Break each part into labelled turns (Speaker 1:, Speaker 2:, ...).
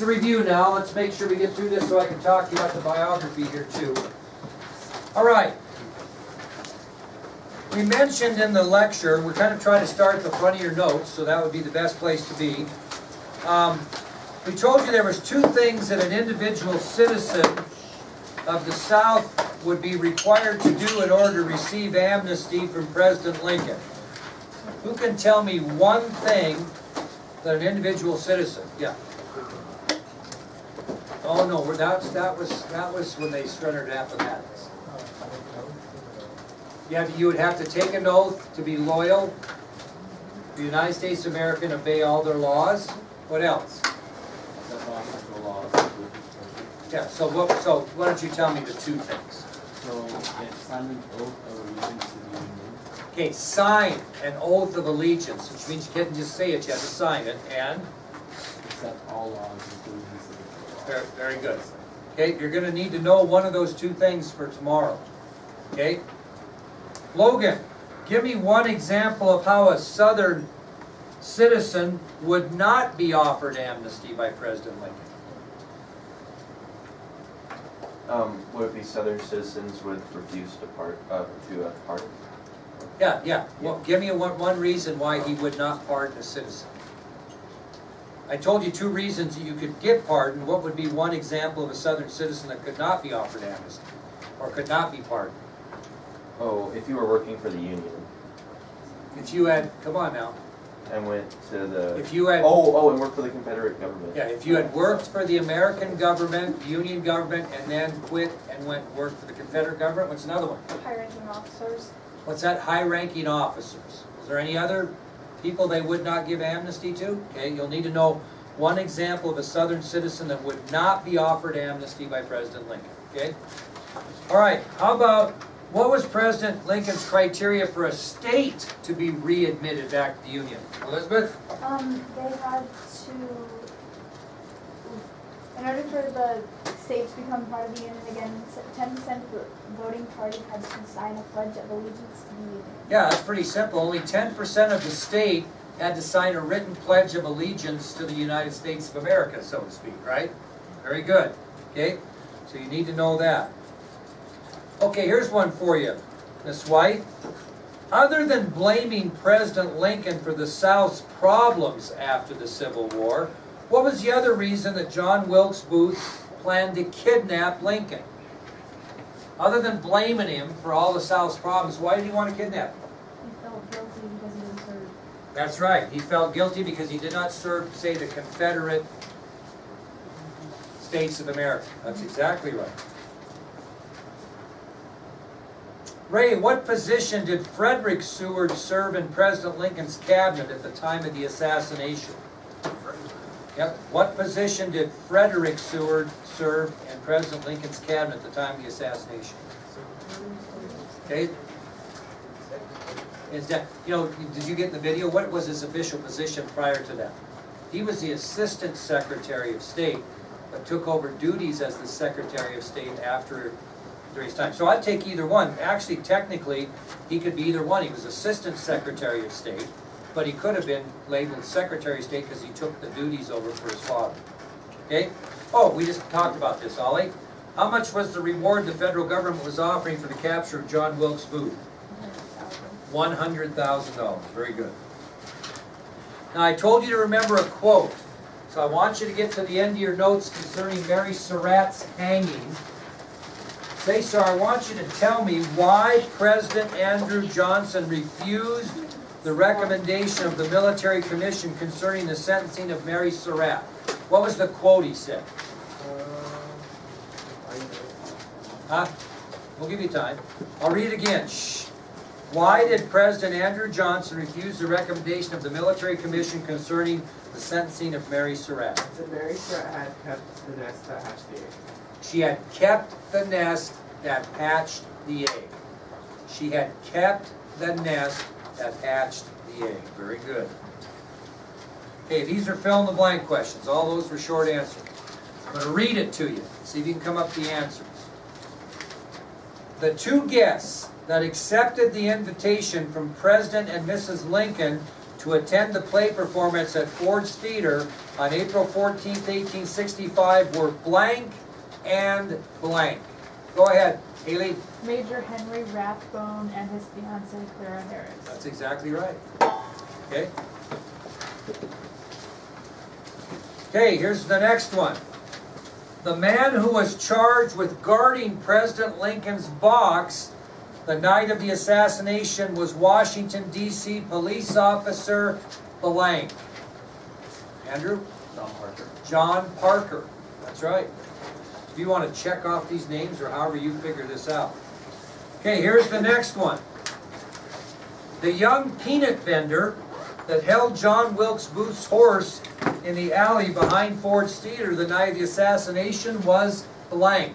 Speaker 1: to review now. Let's make sure we get through this so I can talk to you about the biography here too. All right. We mentioned in the lecture, we're kind of trying to start at the front of your notes, so that would be the best place to be. We told you there was two things that an individual citizen of the South would be required to do in order to receive amnesty from President Lincoln. Who can tell me one thing that an individual citizen, yeah. Oh no, that was when they started Appomattox. Yeah, you would have to take an oath to be loyal to the United States of America and obey all their laws. What else? Yeah, so why don't you tell me the two things?
Speaker 2: So, sign an oath of allegiance to the Union.
Speaker 1: Okay, sign an oath of allegiance, which means you can't just say it, you have to sign it, and?
Speaker 2: Accept all laws, including the civil laws.
Speaker 1: Very good. Okay, you're going to need to know one of those two things for tomorrow. Okay? Logan, give me one example of how a Southern citizen would not be offered amnesty by President Lincoln.
Speaker 3: Would it be Southern citizens would refuse to pardon?
Speaker 1: Yeah. Well, give me one reason why he would not pardon a citizen. I told you two reasons that you could get pardoned. What would be one example of a Southern citizen that could not be offered amnesty or could not be pardoned?
Speaker 3: Oh, if you were working for the Union
Speaker 1: If you had, come on now.
Speaker 3: and went to the...
Speaker 1: If you had,
Speaker 3: and worked for the Confederate government.
Speaker 1: yeah, if you had worked for the American government, Union government, and then quit and went and worked for the Confederate government, what's another one?
Speaker 4: High-ranking officers.
Speaker 1: What's that? High-ranking officers. Is there any other people they would not give amnesty to? Okay, you'll need to know one example of a Southern citizen that would not be offered amnesty by President Lincoln. Okay? All right, how about, what was President Lincoln's criteria for a state to be readmitted back to the Union? Elizabeth?
Speaker 4: They had to, in order for the state to become part of the Union again, 10% of the voting party had to sign a pledge of allegiance to the Union.
Speaker 1: Yeah, that's pretty simple. Only 10% of the state had to sign a written pledge of allegiance to the United States of America, so to speak, right? Very good. Okay? So you need to know that. Okay, here's one for you, Miss White. Other than blaming President Lincoln for the South's problems after the Civil War, what was the other reason that John Wilkes Booth planned to kidnap Lincoln? Other than blaming him for all the South's problems, why did he want to kidnap him?
Speaker 4: He felt guilty because he didn't serve.
Speaker 1: That's right. He felt guilty because he did not serve, say, the Confederate States of America. That's exactly right. Ray, what position did Frederick Seward serve in President Lincoln's cabinet at the time of the assassination? Yep. What position did Frederick Seward serve in President Lincoln's cabinet at the time of the assassination? Okay. Is that, did you get in the video? What was his official position prior to that? He was the Assistant Secretary of State, but took over duties as the Secretary of State during his time. So I'd take either one. Actually, technically, he could be either one. He was Assistant Secretary of State, but he could have been labeled Secretary of State because he took the duties over for his father. Okay? Oh, we just talked about this, Ollie. How much was the reward the federal government was offering for the capture of John Wilkes Booth? $100,000. Very good. Now, I told you to remember a quote, so I want you to get to the end of your notes concerning Mary Surratt's hanging. Say, sir, I want you to tell me why President Andrew Johnson refused the recommendation of the military commission concerning the sentencing of Mary Surratt. What was the quote he said? Huh? We'll give you time. I'll read it again. Shh. Why did President Andrew Johnson refuse the recommendation of the military commission concerning the sentencing of Mary Surratt?
Speaker 5: So Mary Surratt had kept the nest that hatched the egg.
Speaker 1: She had kept the nest that hatched the egg. She had kept the nest that hatched the egg. Very good. Okay, these are fill-in-the-blank questions. All those were short answers. I'm going to read it to you. See if you can come up with the answers. The two guests that accepted the invitation from President and Mrs. Lincoln to attend the play performance at Ford's Theater on April 14th, 1865 were blank and blank. Go ahead, Haley.
Speaker 4: Major Henry Rathbone and his fiancee Clara Harris.
Speaker 1: That's exactly right. Okay? Okay, here's the next one. The man who was charged with guarding President Lincoln's box the night of the assassination was Washington, D.C. police officer blank. Andrew?
Speaker 2: John Parker.
Speaker 1: John Parker. That's right. If you want to check off these names or however you figure this out. Okay, here's the next one. The young peanut vendor that held John Wilkes Booth's horse in the alley behind Ford's Theater the night of the assassination was blank.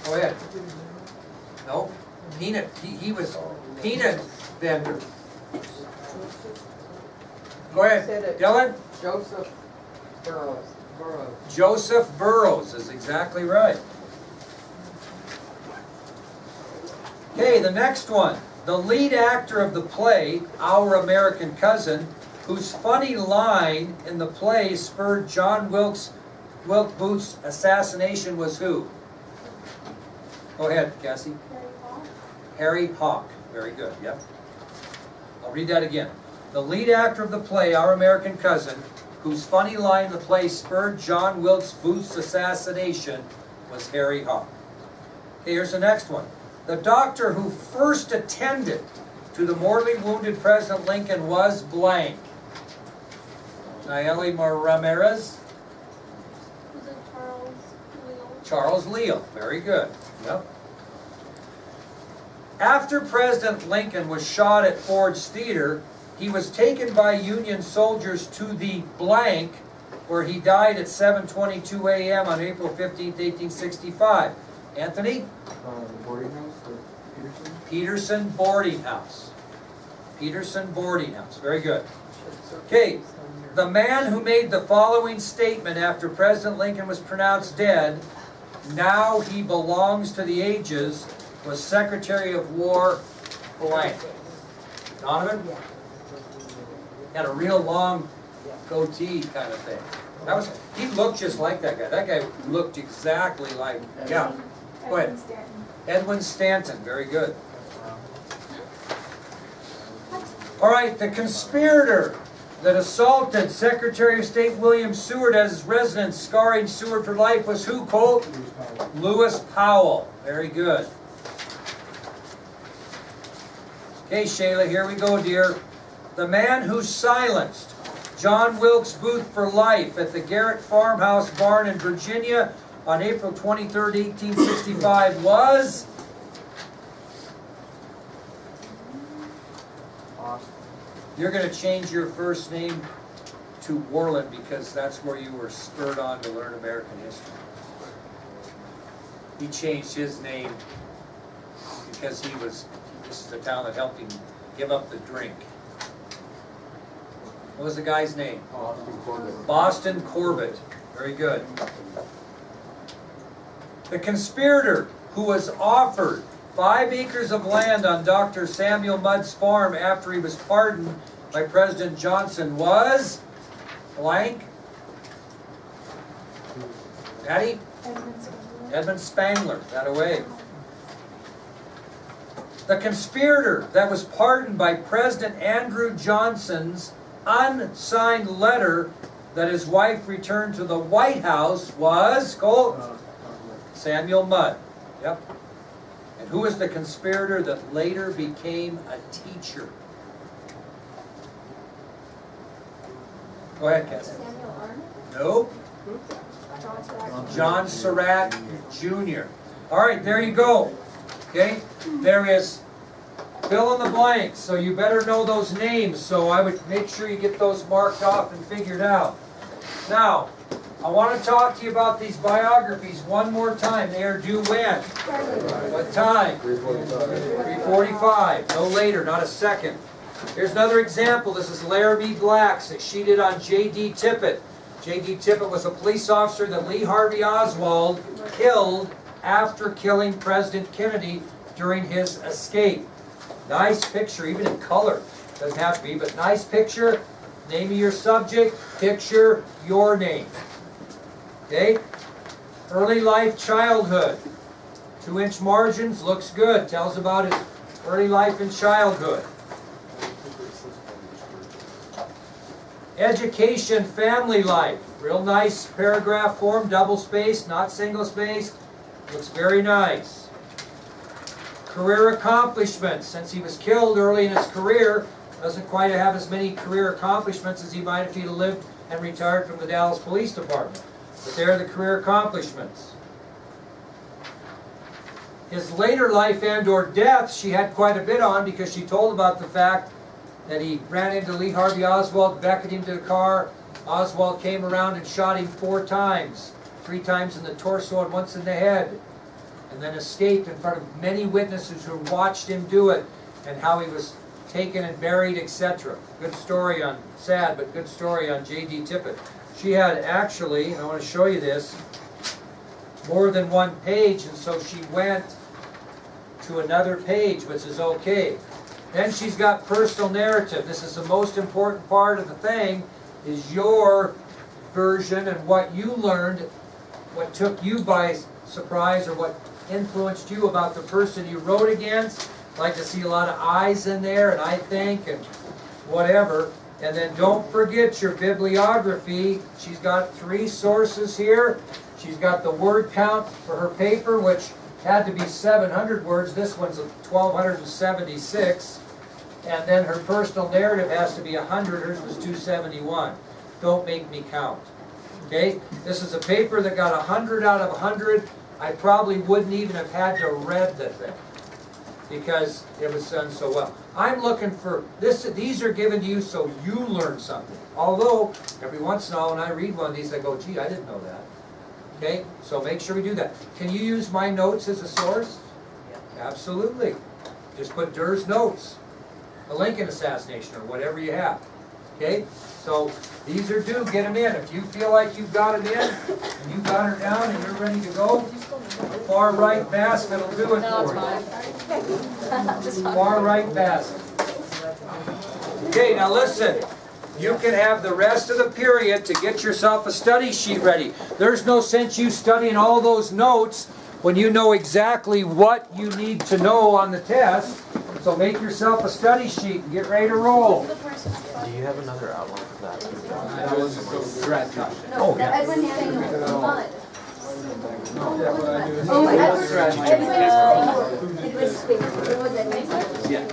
Speaker 1: Go ahead. No, peanut. He was peanut vendor. Go ahead, Dylan.
Speaker 5: Joseph Burroughs.
Speaker 1: Joseph Burroughs is exactly right. Okay, the next one. The lead actor of the play, Our American Cousin, whose funny line in the play spurred John Wilkes Booth's assassination was who? Go ahead, Cassie. Harry Hawk. Very good, yep. I'll read that again. The lead actor of the play, Our American Cousin, whose funny line in the play spurred John Wilkes Booth's assassination was Harry Hawk. Okay, here's the next one. The doctor who first attended to the mortally wounded President Lincoln was blank. Nayeli Ramirez?
Speaker 6: Was it Charles Leal?
Speaker 1: Charles Leal. Very good. Yep. After President Lincoln was shot at Ford's Theater, he was taken by Union soldiers to the blank, where he died at 7:22 a.m. on April 15, 1865. Anthony?
Speaker 2: Boarding house or Peterson?
Speaker 1: Peterson Boarding House. Peterson Boarding House. Very good. Okay. The man who made the following statement after President Lincoln was pronounced dead, "Now he belongs to the ages," was Secretary of War blank. Donovan? Had a real long goatee kind of thing. He looked just like that guy. That guy looked exactly like, yeah. Go ahead.
Speaker 4: Edwin Stanton.
Speaker 1: Edwin Stanton, very good. All right, the conspirator that assaulted Secretary of State William Seward at his residence, scarring Seward for life, was who, Colt? Lewis Powell. Very good. Okay, Shayla, here we go, dear. The man who silenced John Wilkes Booth for life at the Garrett Farmhouse barn in Virginia on April 23rd, 1865 was? You're going to change your first name to Worland because that's where you were spurred on to learn American history. He changed his name because this is the town that helped him give up the drink. What was the guy's name?
Speaker 2: Boston Corbett.
Speaker 1: Boston Corbett. Very good. The conspirator who was offered 5 acres of land on Dr. Samuel Mudd's farm after he was pardoned by President Johnson was blank. Patty?
Speaker 4: Edmund Spangler.
Speaker 1: Edmund Spangler. That away. The conspirator that was pardoned by President Andrew Johnson's unsigned letter that his wife returned to the White House was, Colt? Samuel Mudd. Yep. And who was the conspirator that later became a teacher? Go ahead, Cassie.
Speaker 6: Samuel Arnold?
Speaker 1: Nope.
Speaker 6: John Surratt?
Speaker 1: John Surratt Jr. All right, there you go. Okay, there is fill in the blanks, so you better know those names. So I would make sure you get those marked off and figured out. Now, I want to talk to you about these biographies one more time. They are due when? What time? 3:45. No later, not a second. Here's another example. This is Laramie Black's that she did on J.D. Tippit. J.D. Tippit was a police officer that Lee Harvey Oswald killed after killing President Kennedy during his escape. Nice picture, even in color. doesn't have to be, but nice picture, name of your subject, picture, your name. Okay? Early life childhood. 2-inch margins, looks good, tells about his early life and childhood. Education, family life, real nice paragraph form, double spaced, not single spaced, looks very nice. Career accomplishments, since he was killed early in his career, doesn't quite have as many career accomplishments as he might if he'd have lived and retired from the Dallas Police Department. But there are the career accomplishments. His later life and or death, she had quite a bit on because she told about the fact that he ran into Lee Harvey Oswald, beckoned him to the car. Oswald came around and shot him 4 times. 3 times in the torso and once in the head. And then escaped in front of many witnesses who watched him do it and how he was taken and buried, etc. Good story on, sad, but good story on J.D. Tippit. She had actually, and I want to show you this, more than one page, and so she went to another page, which is okay. Then she's got personal narrative. This is the most important part of the thing, is your version and what you learned, what took you by surprise or what influenced you about the person you wrote against. I'd like to see a lot of I's in there, and I think, and whatever. And then don't forget your bibliography. She's got 3 sources here. She's got the word count for her paper, which had to be 700 words. This one's 1,276. And then her personal narrative has to be 100. Hers was 271. Don't make me count. Okay? This is a paper that got 100 out of 100. I probably wouldn't even have had to read the thing because it was done so well. I'm looking for this. These are given to you so you learn something. Although every once in a while when I read one of these, I go, "Gee, I didn't know that." Okay, so make sure we do that. Can you use my notes as a source? Absolutely. Just put Durr's notes, the Lincoln assassination, or whatever you have. Okay, so these are due. Get them in. If you feel like you've got it in, and you got her down, and you're ready to go, the far right basket will do it for you. Far right basket. Okay, now listen. You can have the rest of the period to get yourself a study sheet ready. There's no sense you studying all those notes when you know exactly what you need to know on the test. So make yourself a study sheet and get ready to roll.
Speaker 3: Do you have another outline for that?
Speaker 2: That was just a direct.
Speaker 1: Oh, yeah.
Speaker 6: Edwin thing was fun.
Speaker 4: Oh my God.
Speaker 2: Stretch.
Speaker 4: It was fake. It was a
Speaker 2: Yeah.